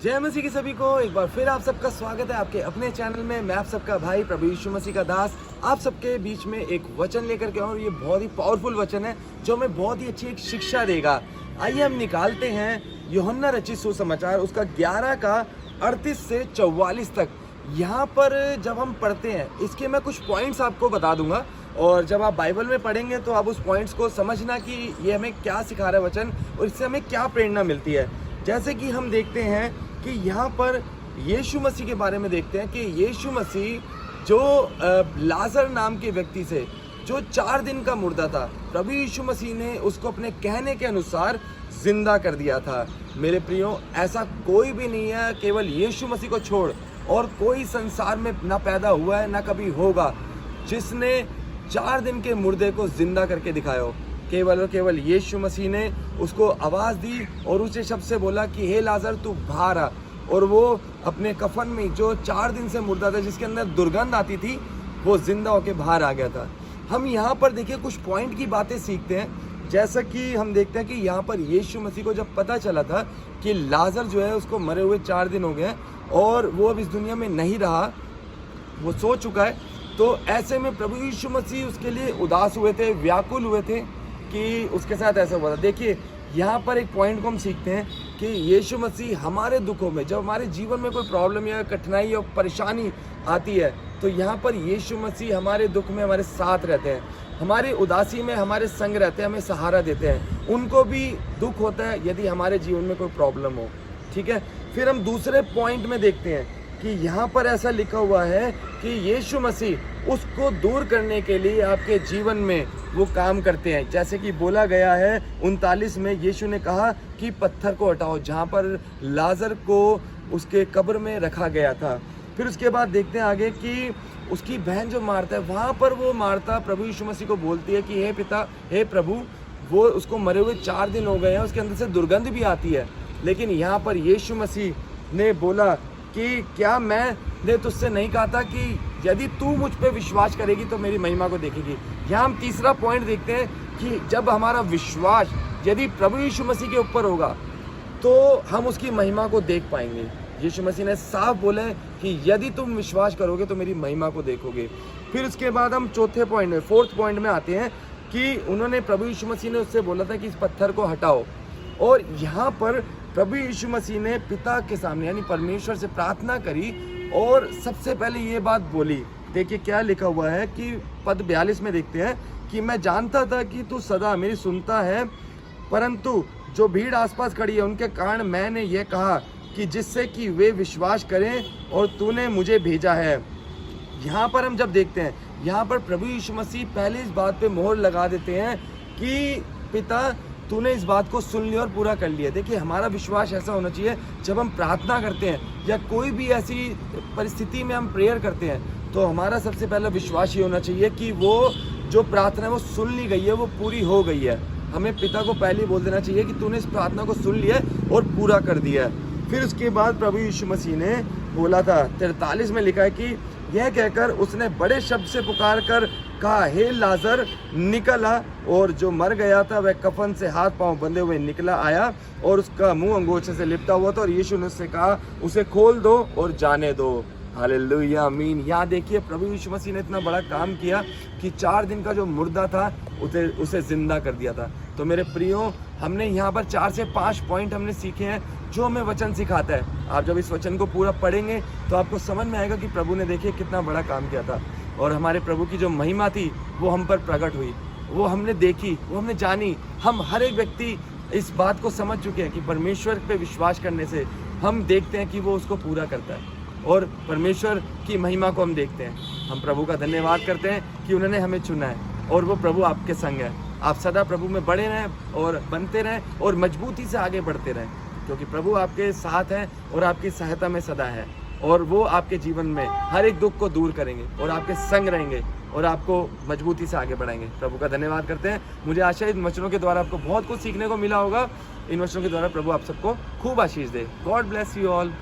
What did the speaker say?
जय मसीह की सभी को एक बार फिर आप सबका स्वागत है आपके अपने चैनल में। मैं आप सबका भाई प्रभु यीशु मसीह का दास आप सबके बीच में एक वचन लेकर के, और ये बहुत ही पावरफुल वचन है जो हमें बहुत ही अच्छी एक शिक्षा देगा। आइए हम निकालते हैं यूहन्ना रचित सुसमाचार उसका 11 का 38 से 44 तक। यहाँ पर जब हम पढ़ते हैं इसके मैं कुछ पॉइंट्स आपको बता दूंगा, और जब आप बाइबल में पढ़ेंगे तो आप उस पॉइंट्स को समझना कि ये हमें क्या सिखा रहा है वचन, और इससे हमें क्या प्रेरणा मिलती है। जैसे कि हम देखते हैं कि यहाँ पर यीशु मसीह के बारे में देखते हैं कि यीशु मसीह जो लाजर नाम के व्यक्ति से जो 4 दिन का मुर्दा था, प्रभु यीशु मसीह ने उसको अपने कहने के अनुसार जिंदा कर दिया था। मेरे प्रियो, ऐसा कोई भी नहीं है केवल यीशु मसीह को छोड़ और कोई संसार में ना पैदा हुआ है ना कभी होगा जिसने 4 दिन के मुर्दे को जिंदा करके दिखाया हो। केवल और केवल यीशु मसीह ने उसको आवाज़ दी और उसे शब्द से बोला कि हे लाजर तू बाहर आ, और वो अपने कफन में जो 4 दिन से मुर्दा था जिसके अंदर दुर्गंध आती थी वो जिंदा होके बाहर आ गया था। हम यहाँ पर देखिए कुछ पॉइंट की बातें सीखते हैं। जैसा कि हम देखते हैं कि यहाँ पर यीशु मसीह को जब पता चला था कि लाजर जो है उसको मरे हुए 4 दिन हो गए और वो अब इस दुनिया में नहीं रहा, वो सो चुका है, तो ऐसे में प्रभु यीशु मसीह उसके लिए उदास हुए थे, व्याकुल हुए थे कि उसके साथ ऐसा हुआ था। देखिए यहाँ पर एक पॉइंट को हम सीखते हैं कि यीशु मसीह हमारे दुखों में, जब हमारे जीवन में कोई प्रॉब्लम या कठिनाई या परेशानी आती है, तो यहाँ पर यीशु मसीह हमारे दुख में हमारे साथ रहते हैं, हमारी उदासी में हमारे संग रहते हैं, हमें सहारा देते हैं। उनको भी दुख होता है यदि हमारे जीवन में कोई प्रॉब्लम हो। ठीक है, फिर हम दूसरे पॉइंट में देखते हैं कि यहाँ पर ऐसा लिखा हुआ है कि यीशु मसीह उसको दूर करने के लिए आपके जीवन में वो काम करते हैं। जैसे कि बोला गया है 39 में, यीशु ने कहा कि पत्थर को हटाओ जहाँ पर लाजर को उसके कब्र में रखा गया था। फिर उसके बाद देखते हैं आगे कि उसकी बहन जो मार्था है, वहाँ पर वो मार्था प्रभु यीशु मसीह को बोलती है कि हे पिता, हे प्रभु, वो उसको मरे हुए 4 दिन हो गए हैं, उसके अंदर से दुर्गंध भी आती है। लेकिन यहाँ पर यीशु मसीह ने बोला कि क्या मैंने तुझसे नहीं कहा था कि यदि तू मुझ पे विश्वास करेगी तो मेरी महिमा को देखेगी। यहाँ हम तीसरा पॉइंट देखते हैं कि जब हमारा विश्वास यदि प्रभु यीशु मसीह के ऊपर होगा तो हम उसकी महिमा को देख पाएंगे। यीशु मसीह ने साफ बोला है कि यदि तुम विश्वास करोगे तो मेरी महिमा को देखोगे। फिर उसके बाद हम चौथे पॉइंट में, 4th पॉइंट में आते हैं कि उन्होंने, प्रभु यीशु मसीह ने उससे बोला था कि इस पत्थर को हटाओ, और यहाँ पर प्रभु यीशु मसीह ने पिता के सामने यानी परमेश्वर से प्रार्थना करी और सबसे पहले ये बात बोली। देखिए क्या लिखा हुआ है कि पद 42 में देखते हैं कि मैं जानता था कि तू सदा मेरी सुनता है, परंतु जो भीड़ आसपास खड़ी है उनके कारण मैंने ये कहा कि जिससे कि वे विश्वास करें और तूने मुझे भेजा है। यहाँ पर हम जब देखते हैं, यहाँ पर प्रभु यीशु मसीह पहले इस बात पे मोहर लगा देते हैं कि पिता तूने इस बात को सुन लिया और पूरा कर लिया। देखिए हमारा विश्वास ऐसा होना चाहिए, जब हम प्रार्थना करते हैं या कोई भी ऐसी परिस्थिति में हम प्रेयर करते हैं तो हमारा सबसे पहला विश्वास ये होना चाहिए कि वो जो प्रार्थना है वो सुन ली गई है, वो पूरी हो गई है। हमें पिता को पहले बोल देना चाहिए कि तूने इस प्रार्थना को सुन लिया है और पूरा कर दिया है। फिर उसके बाद प्रभु यीशु मसीह ने बोला था, 43 में लिखा है कि यह कहकर उसने बड़े शब्द से पुकार कर कहा, हे लाजर निकल आ। और जो मर गया था वह कफन से हाथ पांव बंधे हुए निकला आया और उसका मुंह अंगोछे से लिपटा हुआ था, और यीशु ने उससे कहा, उसे खोल दो और जाने दो। हालेलुया, आमीन। यहाँ देखिए प्रभु यीशु मसीह ने इतना बड़ा काम किया कि 4 दिन का जो मुर्दा था उसे जिंदा कर दिया था। तो मेरे प्रियो, हमने यहाँ पर 4 से 5 पॉइंट हमने सीखे हैं जो हमें वचन सिखाता है। आप जब इस वचन को पूरा पढ़ेंगे तो आपको समझ में आएगा कि प्रभु ने देखिए कितना बड़ा काम किया था, और हमारे प्रभु की जो महिमा थी वो हम पर प्रकट हुई, वो हमने देखी, वो हमने जानी। हम हर एक व्यक्ति इस बात को समझ चुके हैं कि परमेश्वर पे विश्वास करने से हम देखते हैं कि वो उसको पूरा करता है, और परमेश्वर की महिमा को हम देखते हैं। हम प्रभु का धन्यवाद करते हैं कि उन्होंने हमें चुना है, और वो प्रभु आपके संग है। आप सदा प्रभु में बढ़े रहें और बनते रहें और मजबूती से आगे बढ़ते रहें, क्योंकि प्रभु आपके साथ हैं और आपकी सहायता में सदा है, और वो आपके जीवन में हर एक दुख को दूर करेंगे और आपके संग रहेंगे और आपको मजबूती से आगे बढ़ाएंगे। प्रभु का धन्यवाद करते हैं। मुझे आशा है इन वचनों के द्वारा आपको बहुत कुछ सीखने को मिला होगा। इन वचनों के द्वारा प्रभु आप सबको खूब आशीष दे। God bless you all.